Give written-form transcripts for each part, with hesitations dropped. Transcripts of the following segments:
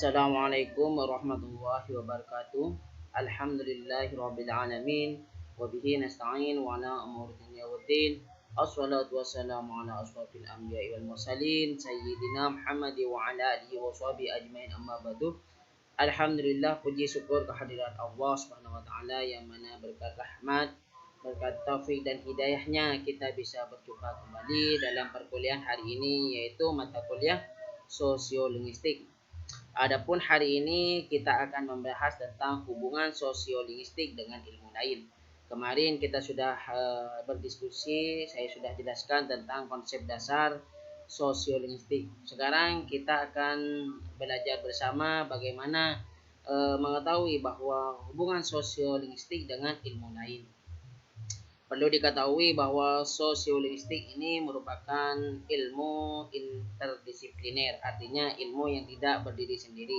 Assalamualaikum warahmatullahi wabarakatuh. Alhamdulillahirabbil alamin wa bihi nasta'in wa ala umuri dunya waddin. Assalatu wassalamu ala asrofil anbiya'i wal mursalin sayyidina Muhammad wa ala alihi wa sahbihi ajmain, amma ba'du. Alhamdulillah, puji syukur kehadirat Allah Subhanahu wa taala yang mana berkat rahmat, berkat taufik dan hidayahnya kita bisa berjumpa kembali dalam perkuliahan hari ini, yaitu mata kuliah sosiolinguistik. Adapun hari ini kita akan membahas tentang hubungan sosiolinguistik dengan ilmu lain. Kemarin kita sudah berdiskusi, saya sudah jelaskan tentang konsep dasar sosiolinguistik. Sekarang kita akan belajar bersama bagaimana mengetahui bahwa hubungan sosiolinguistik dengan ilmu lain. Perlu diketahui bahwa sosiolinguistik ini merupakan ilmu interdisipliner, artinya ilmu yang tidak berdiri sendiri.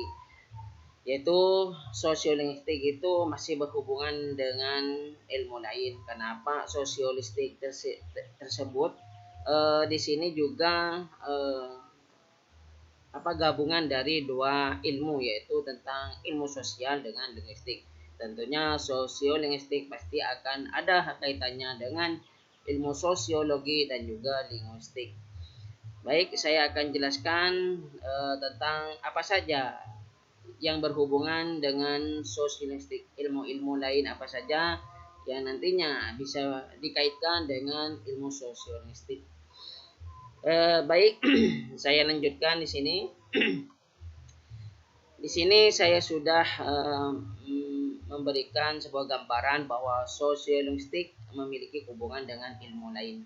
Yaitu sosiolinguistik itu masih berhubungan dengan ilmu lain. Kenapa sosiolinguistik tersebut di sini juga gabungan dari dua ilmu, yaitu tentang ilmu sosial dengan linguistik. Tentunya sosiolinguistik pasti akan ada kaitannya dengan ilmu sosiologi dan juga linguistik. Baik, saya akan jelaskan tentang apa saja yang berhubungan dengan sosiolinguistik, ilmu-ilmu lain apa saja yang nantinya bisa dikaitkan dengan ilmu sosiolinguistik. Baik, saya lanjutkan di sini. Di sini saya sudah memberikan sebuah gambaran bahwa sosiolinguistik memiliki hubungan dengan ilmu lain.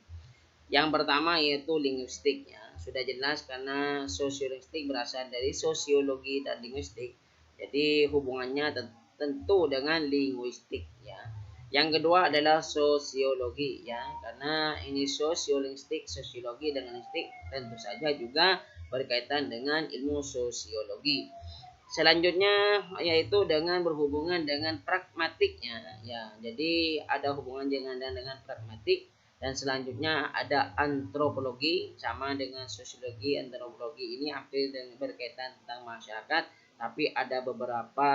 Yang pertama yaitu linguistik, ya. Sudah jelas karena sosiolinguistik berasal dari sosiologi dan linguistik. Jadi hubungannya tentu dengan linguistik, ya. Yang kedua adalah sosiologi, ya. Karena ini sosiolinguistik, sosiologi dan linguistik tentu saja juga berkaitan dengan ilmu sosiologi. Selanjutnya yaitu dengan berhubungan dengan pragmatiknya, ya. Jadi ada hubungan dengan pragmatik. Dan selanjutnya ada antropologi, sama dengan sosiologi. Antropologi ini hampir berkaitan tentang masyarakat, tapi ada beberapa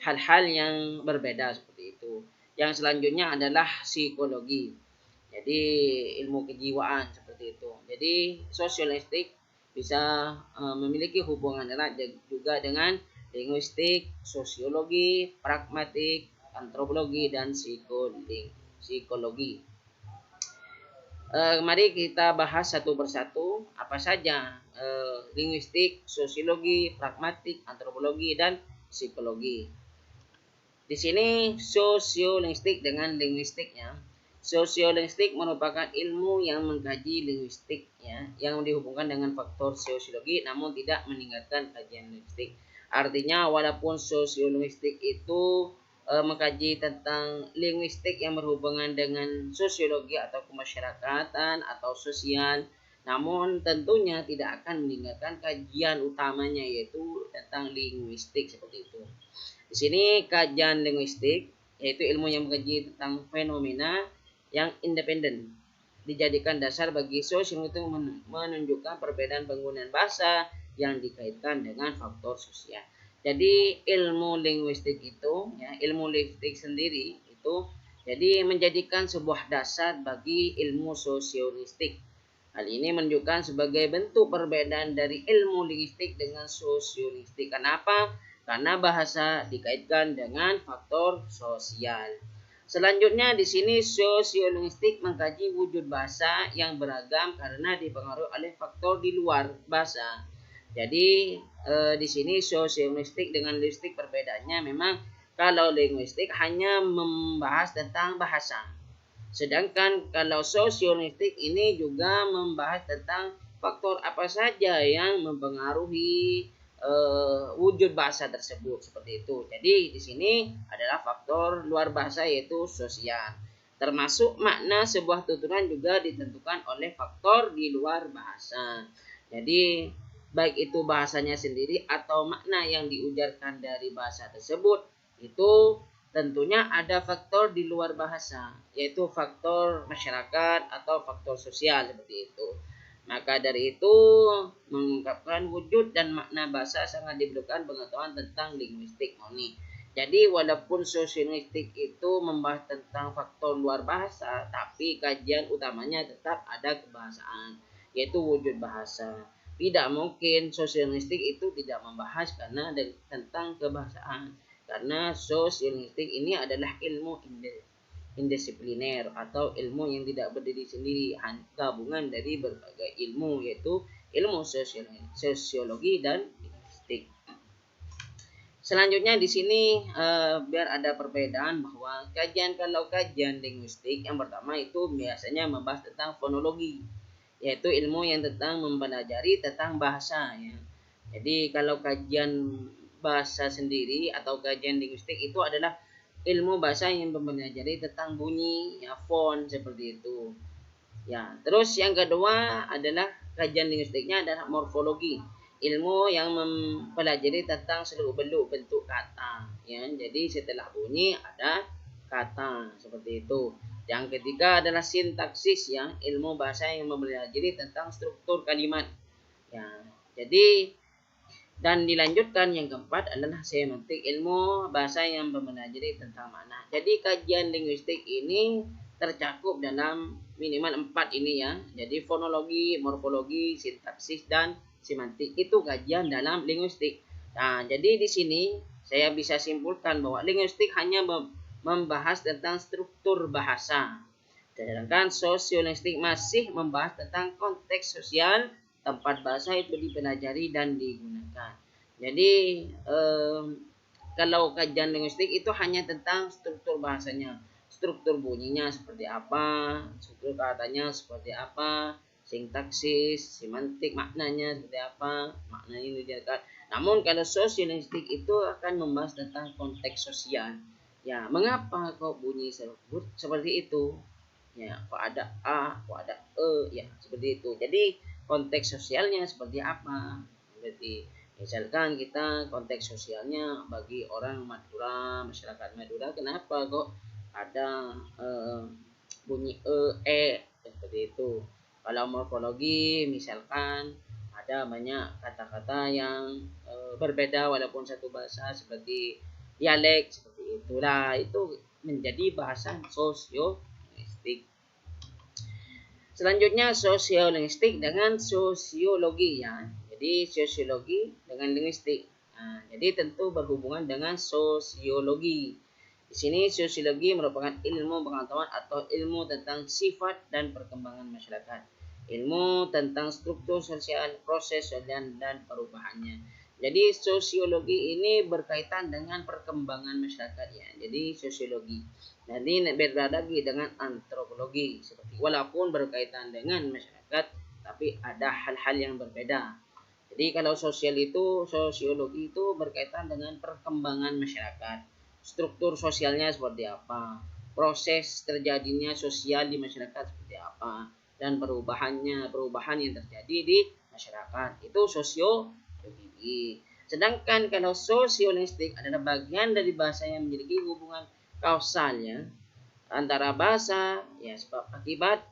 hal-hal yang berbeda seperti itu. Yang selanjutnya adalah psikologi, jadi ilmu kejiwaan seperti itu. Jadi sosiolinguistik bisa memiliki hubungan erat juga dengan linguistik, sosiologi, pragmatik, antropologi, dan psikologi. Mari kita bahas satu persatu apa saja linguistik, sosiologi, pragmatik, antropologi, dan psikologi. Di sini sosiolinguistik dengan linguistiknya. Sosiolinguistik merupakan ilmu yang mengkaji linguistik, ya, yang dihubungkan dengan faktor sosiologi namun tidak meninggalkan kajian linguistik. Artinya walaupun sosiolinguistik itu mengkaji tentang linguistik yang berhubungan dengan sosiologi atau kemasyarakatan atau sosial, namun tentunya tidak akan meninggalkan kajian utamanya yaitu tentang linguistik seperti itu. Di sini kajian linguistik yaitu ilmu yang mengkaji tentang fenomena yang independen, dijadikan dasar bagi sosiolinguistik menunjukkan perbedaan penggunaan bahasa yang dikaitkan dengan faktor sosial. Jadi ilmu linguistik itu, ya, ilmu linguistik sendiri itu jadi menjadikan sebuah dasar bagi ilmu sosiolinguistik. Hal ini menunjukkan sebagai bentuk perbedaan dari ilmu linguistik dengan sosiolinguistik. Kenapa? Karena bahasa dikaitkan dengan faktor sosial. Selanjutnya di sini sosiolinguistik mengkaji wujud bahasa yang beragam karena dipengaruhi oleh faktor di luar bahasa. Jadi di sini sosiolinguistik dengan linguistik perbedaannya memang kalau linguistik hanya membahas tentang bahasa. Sedangkan kalau sosiolinguistik ini juga membahas tentang faktor apa saja yang mempengaruhi wujud bahasa tersebut seperti itu. Jadi di sini adalah faktor luar bahasa yaitu sosial. Termasuk makna sebuah tuturan juga ditentukan oleh faktor di luar bahasa. Jadi baik itu bahasanya sendiri atau makna yang diujarkan dari bahasa tersebut itu tentunya ada faktor di luar bahasa, yaitu faktor masyarakat atau faktor sosial seperti itu. Maka dari itu, mengungkapkan wujud dan makna bahasa sangat diperlukan pengetahuan tentang linguistik. Jadi walaupun sosiolinguistik itu membahas tentang faktor luar bahasa, tapi kajian utamanya tetap ada kebahasaan, yaitu wujud bahasa. Tidak mungkin sosiolinguistik itu tidak membahas karena tentang kebahasaan. Karena sosiolinguistik ini adalah ilmu indisipliner atau ilmu yang tidak berdiri sendiri, gabungan dari berbagai ilmu, yaitu ilmu sosiologi dan linguistik. Selanjutnya di sini biar ada perbedaan bahwa kalau kajian linguistik yang pertama itu biasanya membahas tentang fonologi, yaitu ilmu yang tentang mempelajari tentang bahasa ya. Jadi kalau kajian bahasa sendiri atau kajian linguistik itu adalah ilmu bahasa yang mempelajari tentang bunyi, ya, font seperti itu. Ya, terus yang kedua adalah kajian linguistiknya adalah morfologi, ilmu yang mempelajari tentang seluk-beluk bentuk kata. Ya, jadi setelah bunyi ada kata seperti itu. Yang ketiga adalah sintaksis, ya, ilmu bahasa yang mempelajari tentang struktur kalimat. Ya, jadi dan dilanjutkan yang keempat adalah semantik, ilmu bahasa yang mempelajari tentang makna. Jadi kajian linguistik ini tercakup dalam minimal 4 ini ya. Jadi fonologi, morfologi, sintaksis, dan semantik itu kajian dalam linguistik. Nah, jadi di sini saya bisa simpulkan bahwa linguistik hanya membahas tentang struktur bahasa. Sedangkan sosiolinguistik masih membahas tentang konteks sosial tempat bahasa itu dipelajari dan digunakan. Jadi kalau kajian linguistik itu hanya tentang struktur bahasanya, struktur bunyinya seperti apa, struktur katanya seperti apa, sintaksis, semantik, maknanya seperti apa, maknanya ini dijelaskan. Namun kalau sosiolinguistik itu akan membahas tentang konteks sosial. Ya, mengapa kok bunyi seperti itu? Ya, kok ada A, kok ada E, ya seperti itu. Jadi konteks sosialnya seperti apa? Berarti misalkan kita konteks sosialnya bagi orang Madura, masyarakat Madura, kenapa kok ada bunyi E, seperti itu. Kalau morfologi misalkan ada banyak kata-kata yang berbeda walaupun satu bahasa seperti dialek, seperti itulah, itu menjadi bahasan sosiolinguistik. Selanjutnya sosiolinguistik dengan sosiologi ya. Jadi sosiologi dengan linguistik. Nah, jadi tentu berhubungan dengan sosiologi. Di sini sosiologi merupakan ilmu pengetahuan atau ilmu tentang sifat dan perkembangan masyarakat. Ilmu tentang struktur sosial, proses sosial, dan perubahannya. Jadi sosiologi ini berkaitan dengan perkembangan masyarakat ya. Jadi sosiologi. Nanti berbeda lagi dengan antropologi, seperti walaupun berkaitan dengan masyarakat, tapi ada hal-hal yang berbeda. Jadi kalau sosiologi itu berkaitan dengan perkembangan masyarakat, struktur sosialnya seperti apa, proses terjadinya sosial di masyarakat seperti apa, dan perubahan yang terjadi di masyarakat. Itu sosiologi. Sedangkan kalau sosiolinguistik adalah bagian dari bahasa yang memiliki hubungan kausalnya antara bahasa, ya, sebab akibat,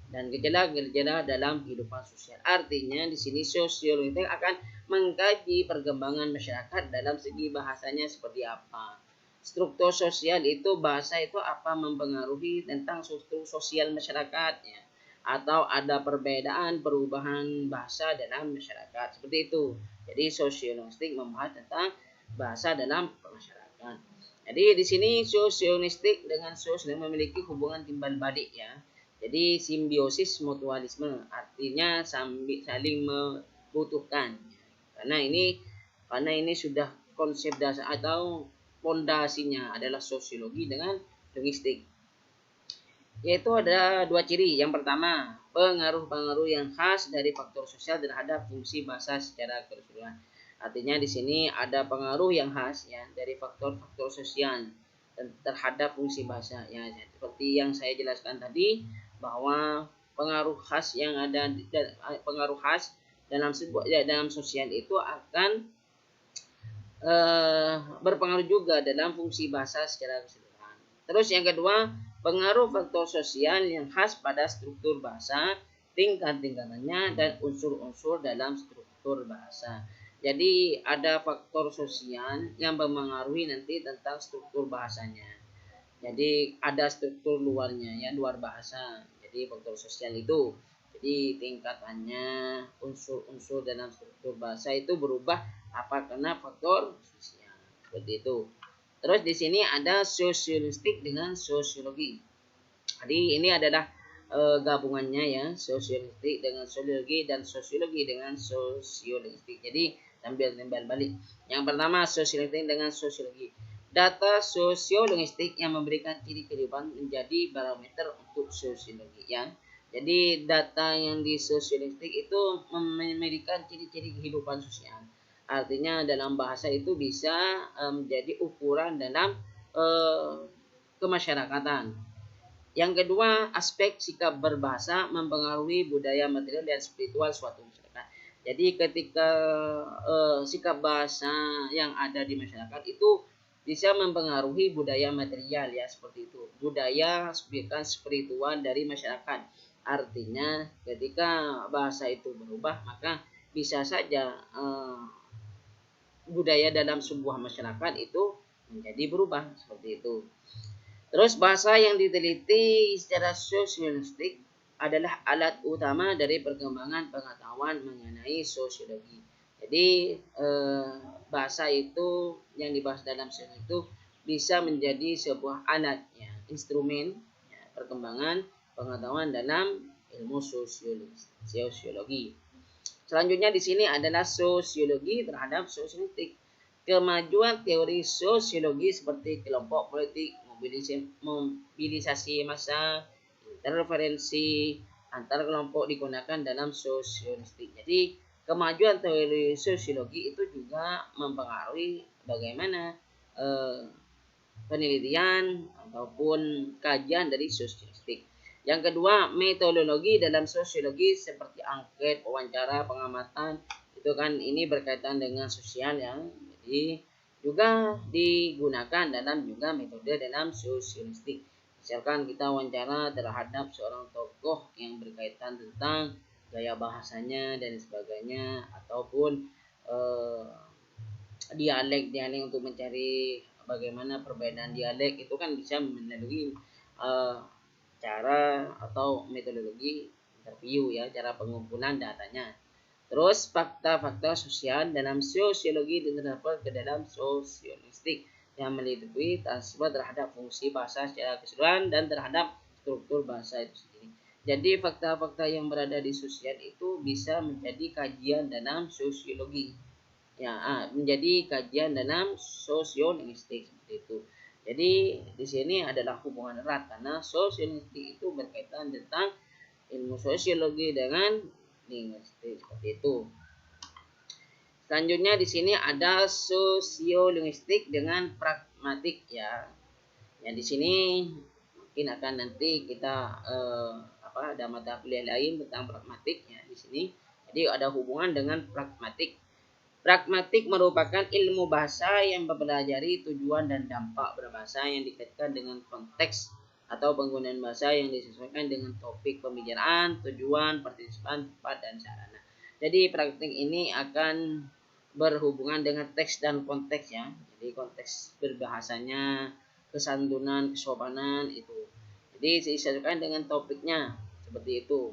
dan gejala-gejala dalam kehidupan sosial. Artinya di sini sosiologi akan mengkaji perkembangan masyarakat dalam segi bahasanya seperti apa. Struktur sosial itu, bahasa itu apa mempengaruhi tentang struktur sosial masyarakatnya, atau ada perbedaan perubahan bahasa dalam masyarakat seperti itu. Jadi sosiolinguistik membahas tentang bahasa dalam masyarakat. Jadi di sini sosiolinguistik dengan sosial memiliki hubungan timbal balik ya. Jadi simbiosis mutualisme, artinya saling membutuhkan. Karena ini sudah konsep dasar atau fondasinya adalah sosiologi dengan linguistik. Yaitu ada dua ciri. Yang pertama, pengaruh-pengaruh yang khas dari faktor sosial terhadap fungsi bahasa secara keseluruhan. Artinya di sini ada pengaruh yang khas ya dari faktor-faktor sosial terhadap fungsi bahasa ya, seperti yang saya jelaskan tadi bahwa pengaruh khas dalam sosial itu akan berpengaruh juga dalam fungsi bahasa secara keseluruhan. Terus yang kedua, pengaruh faktor sosial yang khas pada struktur bahasa tingkat-tingkatannya, dan unsur-unsur dalam struktur bahasa. Jadi ada faktor sosial yang mempengaruhi nanti tentang struktur bahasanya. Jadi ada struktur luarnya ya, luar bahasa. Jadi faktor sosial itu. Jadi tingkatannya, unsur-unsur dalam struktur bahasa itu berubah apa karena faktor sosial. Seperti itu. Terus di sini ada sosiolinguistik dengan sosiologi. Jadi ini adalah gabungannya ya, sosiolinguistik dengan sosiologi dan sosiologi dengan sosiolinguistik. Jadi sambil timbal balik. Yang pertama sosiolinguistik dengan sosiologi. Data sosiolinguistik yang memberikan ciri kehidupan menjadi barometer untuk sosiologi ya. Jadi data yang di sosiolinguistik itu memberikan ciri-ciri kehidupan sosial. Artinya dalam bahasa itu bisa menjadi ukuran dalam kemasyarakatan. Yang kedua, aspek sikap berbahasa mempengaruhi budaya material dan spiritual suatu masyarakat. Jadi ketika sikap bahasa yang ada di masyarakat itu bisa mempengaruhi budaya material ya, seperti itu. Budaya bukan spiritual dari masyarakat. Artinya ketika bahasa itu berubah, maka bisa saja budaya dalam sebuah masyarakat itu menjadi berubah seperti itu. Terus bahasa yang diteliti secara sosiolinguistik adalah alat utama dari perkembangan pengetahuan mengenai sosiologi. Jadi bahasa itu yang dibahas dalam sosiologi itu bisa menjadi sebuah alat ya, instrumen ya, perkembangan pengetahuan dalam ilmu sosiologi. Selanjutnya di sini adalah sosiologi terhadap sosiolinguistik. Kemajuan teori sosiologi seperti kelompok politik, mobilisasi massa, interferensi antar kelompok digunakan dalam sosiolinguistik. Jadi kemajuan teori sosiologi itu juga mempengaruhi bagaimana penelitian ataupun kajian dari sosiologistik. Yang kedua, metodologi dalam sosiologi seperti angket, wawancara, pengamatan, itu kan ini berkaitan dengan sosial ya. Jadi juga digunakan dalam juga metode dalam sosiologistik. Misalkan kita wawancara terhadap seorang tokoh yang berkaitan tentang gaya bahasanya dan sebagainya, ataupun dialek untuk mencari bagaimana perbedaan dialek, itu kan bisa melalui cara atau metodologi interview ya, cara pengumpulan datanya. Terus fakta-fakta sosial dalam sosiologi terdapat ke dalam sosiolinguistik yang meliputi transfer terhadap fungsi bahasa secara keseluruhan dan terhadap struktur bahasa itu sendiri. Jadi fakta-fakta yang berada di sosial itu bisa menjadi kajian dalam sosiologi. Ya, menjadi kajian dalam sosiolinguistik seperti itu. Jadi di sini adalah hubungan erat karena sosiolinguistik itu berkaitan tentang ilmu sosiologi dengan linguistik seperti itu. Selanjutnya di sini ada sosiolinguistik dengan pragmatik ya. Ya di sini mungkin akan nanti kita ada mata kuliah lain tentang pragmatik ya di sini. Jadi ada hubungan dengan pragmatik. Pragmatik merupakan ilmu bahasa yang mempelajari tujuan dan dampak berbahasa yang dikaitkan dengan konteks atau penggunaan bahasa yang disesuaikan dengan topik pembicaraan, tujuan, partisipan, tempat, dan sarana. Jadi praktik ini akan berhubungan dengan teks dan konteks ya. Jadi konteks berbahasanya, kesantunan, kesopanan itu. Jadi disesuaikan dengan topiknya seperti itu.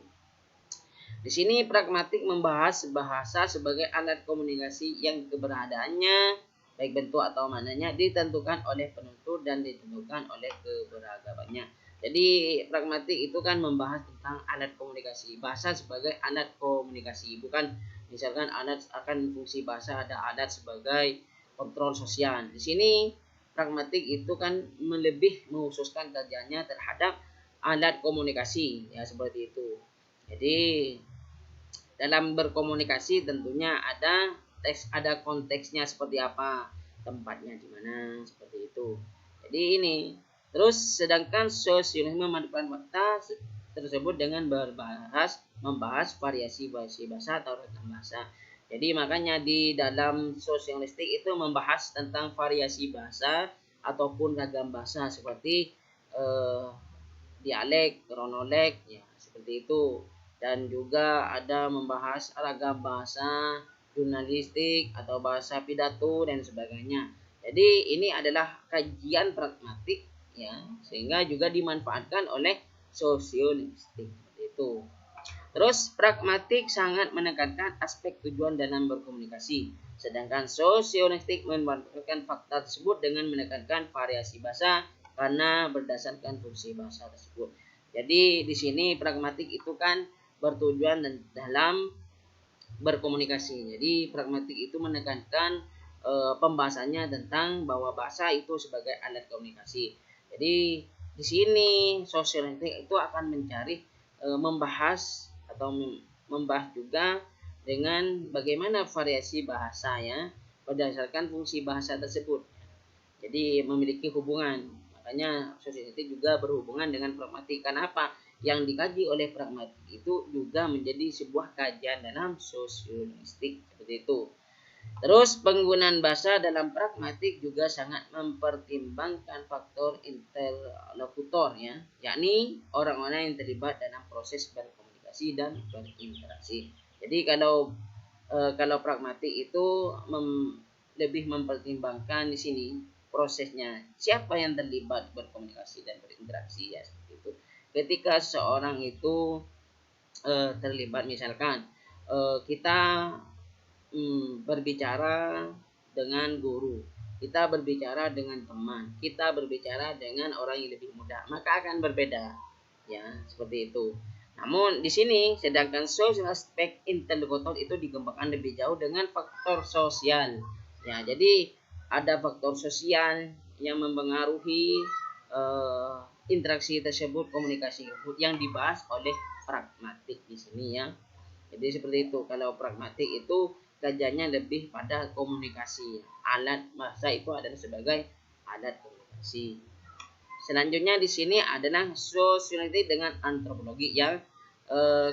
Di sini pragmatik membahas bahasa sebagai alat komunikasi yang keberadaannya, baik bentuk atau maknanya, ditentukan oleh penutur dan ditentukan oleh keberagamannya. Jadi pragmatik itu kan membahas tentang alat komunikasi, bahasa sebagai alat komunikasi, bukan misalkan alat akan fungsi bahasa ada alat sebagai kontrol sosial. Di sini pragmatik itu kan lebih mengkhususkan kajiannya terhadap alat komunikasi ya, seperti itu. Jadi dalam berkomunikasi tentunya ada teks, ada konteksnya seperti apa, tempatnya di mana, seperti itu. Jadi ini. Terus sedangkan sosiolinguisme memadukan fakta tersebut dengan membahas variasi bahasa atau ragam bahasa. Jadi makanya di dalam sosiolinguistik itu membahas tentang variasi bahasa ataupun ragam bahasa seperti dialek, kronolog ya, seperti itu. dan juga ada membahas ragam bahasa jurnalistik atau bahasa pidato dan sebagainya. Jadi ini adalah kajian pragmatik ya, sehingga juga dimanfaatkan oleh sosiolinguistik itu. Terus pragmatik sangat menekankan aspek tujuan dalam berkomunikasi, sedangkan sosiolinguistik memanfaatkan fakta tersebut dengan menekankan variasi bahasa karena berdasarkan fungsi bahasa tersebut. Jadi di sini pragmatik itu kan bertujuan dalam berkomunikasi. Jadi pragmatik itu menekankan pembahasannya tentang bahwa bahasa itu sebagai alat komunikasi. Jadi di sini sosiolinguistik itu akan mencari membahas atau membahas juga dengan bagaimana variasi bahasa ya berdasarkan fungsi bahasa tersebut. Jadi memiliki hubungan. Makanya sosiolinguistik juga berhubungan dengan pragmatik. Karena apa? Yang dikaji oleh pragmatik itu juga menjadi sebuah kajian dalam sosiolinguistik seperti itu. Terus penggunaan bahasa dalam pragmatik juga sangat mempertimbangkan faktor interlokutor ya, yakni orang-orang yang terlibat dalam proses berkomunikasi dan berinteraksi. Jadi kalau pragmatik itu lebih mempertimbangkan di sini prosesnya, siapa yang terlibat berkomunikasi dan berinteraksi ya seperti itu. Ketika seorang itu terlibat, misalkan kita berbicara dengan guru, kita berbicara dengan teman, kita berbicara dengan orang yang lebih muda, maka akan berbeda ya seperti itu. Namun di sini sedangkan social aspek interlokutor itu dikembangkan lebih jauh dengan faktor sosial ya. Jadi ada faktor sosial yang mempengaruhi interaksi tersebut, komunikasi tersebut yang dibahas oleh pragmatik di sini ya. Jadi seperti itu. Kalau pragmatik itu kajiannya lebih pada komunikasi. Alat bahasa itu adalah sebagai alat komunikasi. Selanjutnya di sini adalah sosiolinguistik dengan antropologi yang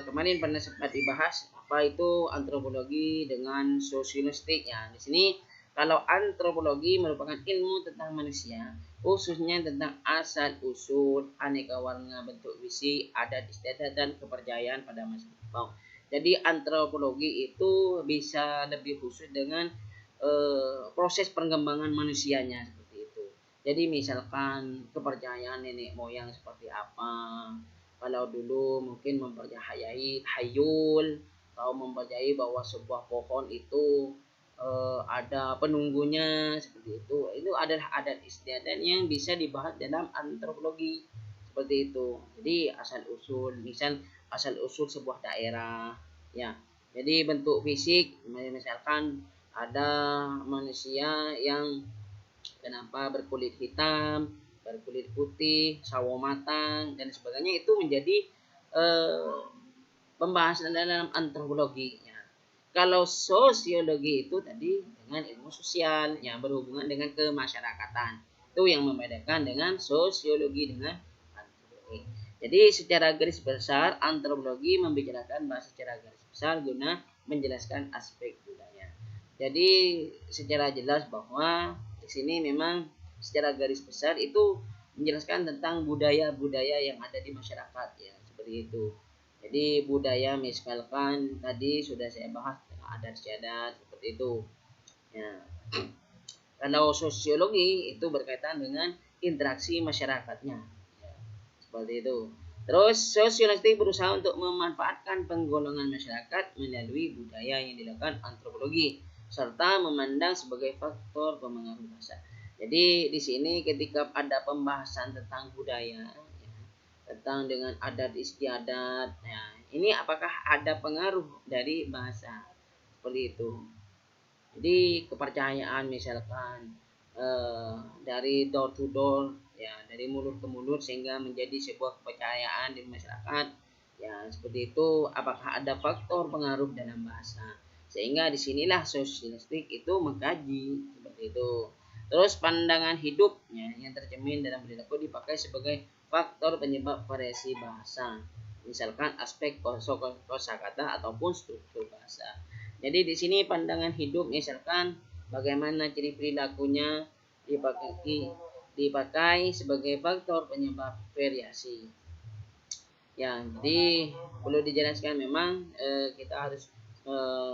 kemarin pernah sempat dibahas apa itu antropologi dengan sosiolinguistik ya. Di sini kalau antropologi merupakan ilmu tentang manusia, khususnya tentang asal usul, aneka warna, bentuk fisik, adat istiadat dan kepercayaan pada masa lampau. Jadi antropologi itu bisa lebih khusus dengan proses perkembangan manusianya seperti itu. Jadi misalkan kepercayaan nenek moyang seperti apa. Kalau dulu mungkin mempercayai hayul atau mempercayai bahwa sebuah pohon itu ada penunggunya seperti itu. Itu adalah adat istiadat yang bisa dibahas dalam antropologi seperti itu. Jadi asal usul, asal usul sebuah daerah ya. Jadi bentuk fisik, misalkan ada manusia yang kenapa berkulit hitam, berkulit putih, sawo matang dan sebagainya, itu menjadi pembahasan dalam antropologi ya. Kalau sosiologi itu tadi dengan ilmu sosial yang berhubungan dengan kemasyarakatan. Itu yang membedakan dengan sosiologi dengan antropologi. Jadi secara garis besar antropologi membicarakan bahasa secara garis besar guna menjelaskan aspek budaya. Jadi secara jelas bahwa di sini memang secara garis besar itu menjelaskan tentang budaya-budaya yang ada di masyarakat ya, seperti itu. Jadi budaya misalkan tadi sudah saya bahas adat istiadat seperti itu. Ya. Kalau sosiologi itu berkaitan dengan interaksi masyarakatnya. Seperti itu. Terus sosiolinguistik berusaha untuk memanfaatkan penggolongan masyarakat melalui budaya yang dilakukan antropologi serta memandang sebagai faktor pemengaruh bahasa. Jadi di sini ketika ada pembahasan tentang budaya ya, tentang dengan adat istiadat ya, ini apakah ada pengaruh dari bahasa seperti itu. Jadi kepercayaan misalkan dari door to door ya, dari mulut ke mulut sehingga menjadi sebuah kepercayaan di masyarakat ya, seperti itu. Apakah ada faktor pengaruh dalam bahasa, sehingga disinilah sosialistik itu mengkaji seperti itu. Terus pandangan hidup ya, yang tercermin dalam perilaku dipakai sebagai faktor penyebab variasi bahasa, misalkan aspek kosakata ataupun struktur bahasa. Jadi di sini pandangan hidup misalkan bagaimana ciri perilakunya dipakai sebagai faktor penyebab variasi. Ya, jadi perlu dijelaskan memang kita harus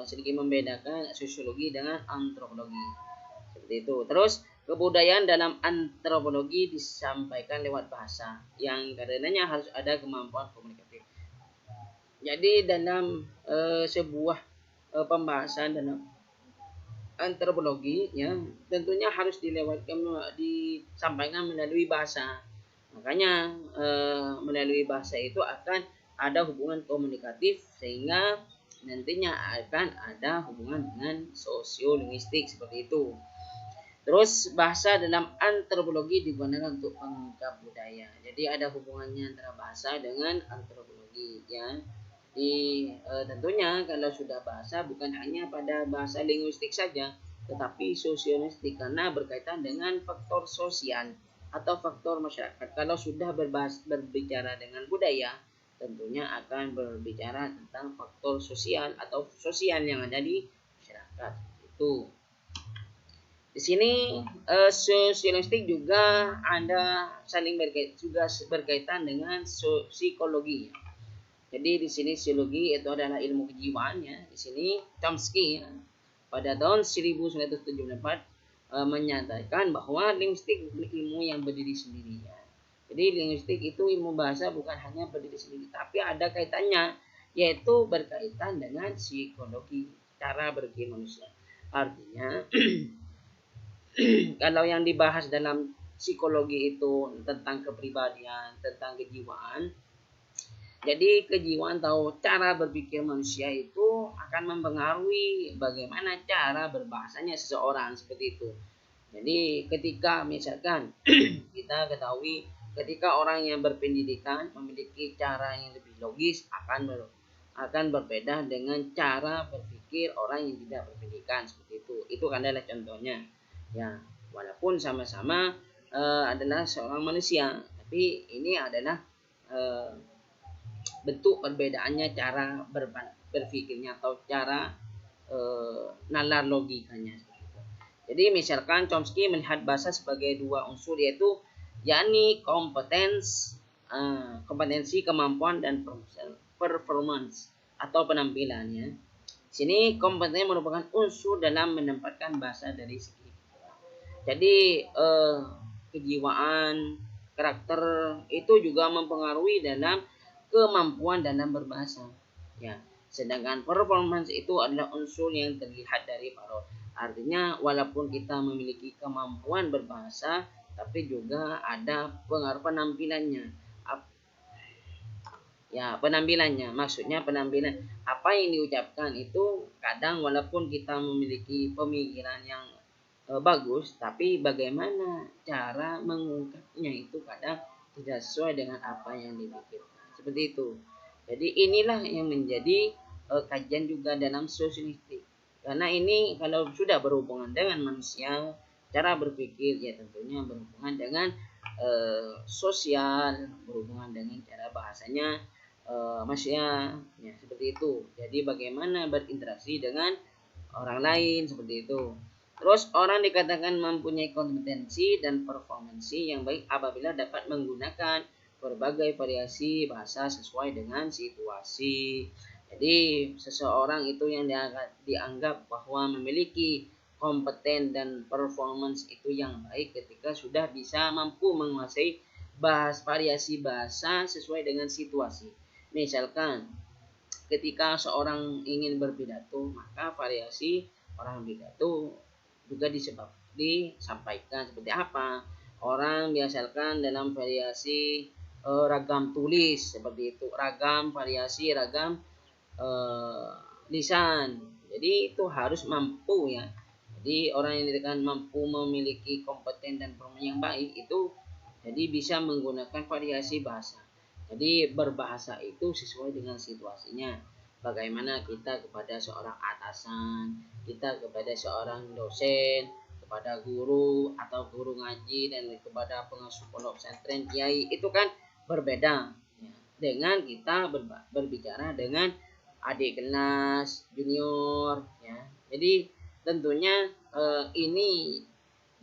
sedikit membedakan sosiologi dengan antropologi. Seperti itu. Terus kebudayaan dalam antropologi disampaikan lewat bahasa yang karenanya harus ada kemampuan komunikatif. Jadi dalam sebuah pembahasan dalam antropologi ya tentunya harus disampaikan melalui bahasa. Makanya melalui bahasa itu akan ada hubungan komunikatif sehingga nantinya akan ada hubungan dengan sosiolinguistik seperti itu. Terus bahasa dalam antropologi digunakan untuk pengungkap budaya. Jadi ada hubungannya antara bahasa dengan antropologi ya. Tentunya kalau sudah bahasa bukan hanya pada bahasa linguistik saja, tetapi sosiolinguistik karena berkaitan dengan faktor sosial atau faktor masyarakat. Kalau sudah berbicara dengan budaya, tentunya akan berbicara tentang faktor sosial atau sosial yang ada di masyarakat. Itu. Di sini sosiolinguistik juga ada saling berkaitan dengan psikologi. Jadi di sini psikologi itu adalah ilmu kejiwaan ya. Di sini Chomsky ya, pada tahun 1974 menyatakan bahwa linguistik ilmu yang berdiri sendiri ya. Jadi linguistik itu ilmu bahasa bukan hanya berdiri sendiri, tapi ada kaitannya yaitu berkaitan dengan psikologi, cara berpikir manusia. Artinya kalau yang dibahas dalam psikologi itu tentang kepribadian, tentang kejiwaan. Jadi kejiwaan atau cara berpikir manusia itu akan mempengaruhi bagaimana cara berbahasanya seseorang seperti itu. Jadi ketika misalkan kita ketahui ketika orang yang berpendidikan memiliki cara yang lebih logis akan berbeda dengan cara berpikir orang yang tidak berpendidikan seperti itu. Itu adalah contohnya. Ya, walaupun sama-sama adalah seorang manusia, tapi ini adalah bentuk perbedaannya cara berpikirnya atau cara nalar logikanya. Jadi misalkan Chomsky melihat bahasa sebagai dua unsur yaitu yakni kompetensi, kemampuan dan performance atau penampilannya. Sini kompetensi merupakan unsur dalam menempatkan bahasa dari segi. Jadi kejiwaan, karakter itu juga mempengaruhi dalam kemampuan dalam berbahasa. Ya, sedangkan performance itu adalah unsur yang terlihat dari parod. Artinya walaupun kita memiliki kemampuan berbahasa, tapi juga ada pengaruh penampilannya. Ya, penampilannya, maksudnya penampilan apa yang diucapkan itu kadang walaupun kita memiliki pemikiran yang bagus, tapi bagaimana cara mengungkapnya itu kadang tidak sesuai dengan apa yang dipikirkan. Seperti itu. Jadi inilah yang menjadi kajian juga dalam sosialistik. Karena ini kalau sudah berhubungan dengan manusia, cara berpikir ya tentunya berhubungan dengan sosial, berhubungan dengan cara bahasanya manusia, ya seperti itu. Jadi bagaimana berinteraksi dengan orang lain seperti itu. Terus orang dikatakan mempunyai kompetensi dan performansi yang baik apabila dapat menggunakan berbagai variasi bahasa sesuai dengan situasi. Jadi seseorang itu yang dianggap bahwa memiliki kompeten dan performance itu yang baik ketika sudah bisa mampu menguasai variasi bahasa sesuai dengan situasi. Misalkan ketika seorang ingin berpidato, maka variasi orang pidato juga disampaikan seperti apa. Orang biasakan dalam variasi ragam tulis seperti itu, ragam variasi ragam lisan. Jadi itu harus mampu ya. Jadi orang yang dikatakan mampu memiliki kompeten dan performa yang baik itu jadi bisa menggunakan variasi bahasa. Jadi berbahasa itu sesuai dengan situasinya. Bagaimana kita kepada seorang atasan, kita kepada seorang dosen, kepada guru atau guru ngaji dan kepada pengasuh pondok pesantren kiai itu kan berbeda ya, dengan kita berbicara dengan adik kelas junior ya. Jadi tentunya ini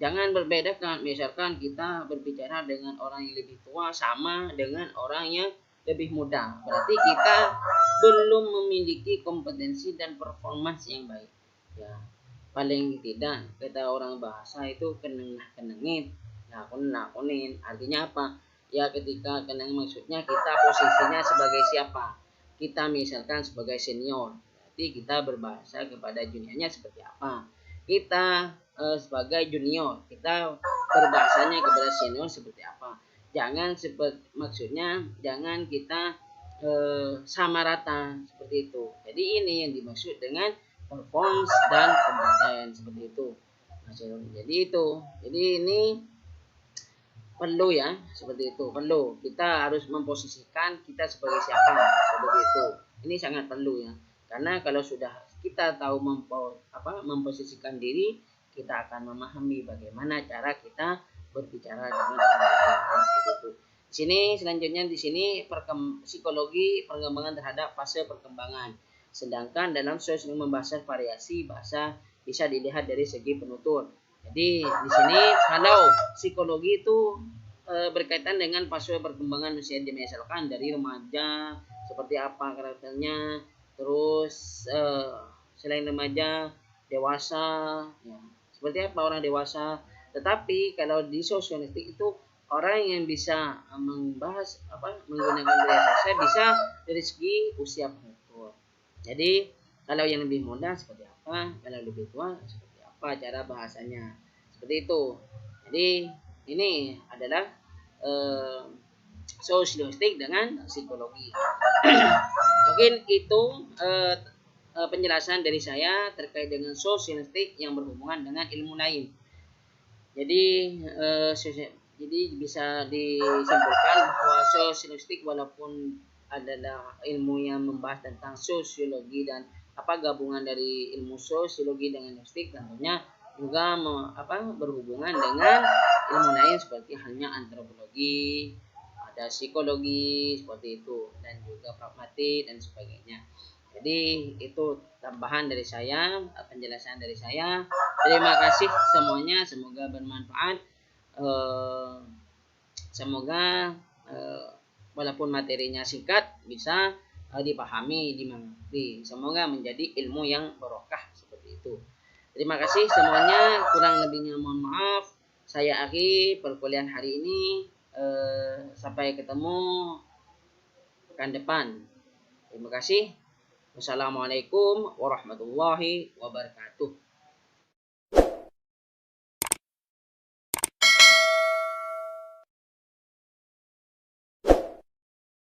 jangan berbedakan. Misalkan kita berbicara dengan orang yang lebih tua sama dengan orang yang lebih mudah. Berarti kita belum memiliki kompetensi dan performance yang baik. Ya, paling tidak kata orang bahasa itu kenengit, nakunin. Artinya apa? Ya ketika keneng maksudnya kita posisinya sebagai siapa? Kita misalkan sebagai senior. Berarti kita berbahasa kepada juniornya seperti apa? Kita sebagai junior, kita berbahasanya kepada senior seperti apa? Jangan maksudnya jangan kita sama rata seperti itu. Jadi ini yang dimaksud dengan performance dan kompeten seperti itu. Jadi itu. Jadi ini perlu ya seperti itu. Perlu kita harus memposisikan kita sebagai siapa seperti itu. Ini sangat perlu ya. Karena kalau sudah kita tahu memposisikan diri, kita akan memahami bagaimana cara kita berbicara dengan orang lain seperti itu. Di sini selanjutnya di sini psikologi perkembangan terhadap fase perkembangan. Sedangkan dalam sosial membahas variasi bahasa bisa dilihat dari segi penutur. Jadi di sini kalau psikologi itu berkaitan dengan fase perkembangan usia, misalkan dari remaja seperti apa karakternya, terus selain remaja dewasa ya, seperti apa orang dewasa. Tetapi kalau di sosialistik itu orang yang bisa membahas menggunakan bahasa bisa dari segi usia penutur. Jadi kalau yang lebih muda seperti apa, kalau lebih tua seperti apa cara bahasanya, seperti itu. Jadi ini adalah sosialistik dengan psikologi. Mungkin itu penjelasan dari saya terkait dengan sosialistik yang berhubungan dengan ilmu lain. Jadi bisa disimpulkan bahwa sosialistik walaupun adalah ilmu yang membahas tentang sosiologi dan gabungan dari ilmu sosiologi dengan linguistik, tentunya juga berhubungan dengan ilmu lain seperti halnya antropologi, ada psikologi seperti itu, dan juga pragmatik dan sebagainya. Jadi itu tambahan dari saya, penjelasan dari saya. Terima kasih semuanya, semoga bermanfaat. Semoga walaupun materinya singkat bisa dipahami, dimengerti. Semoga menjadi ilmu yang barokah seperti itu. Terima kasih semuanya, kurang lebihnya mohon maaf. Saya akhiri perkuliahan hari ini. Sampai ketemu pekan depan. Terima kasih. Wassalamualaikum warahmatullahi wabarakatuh.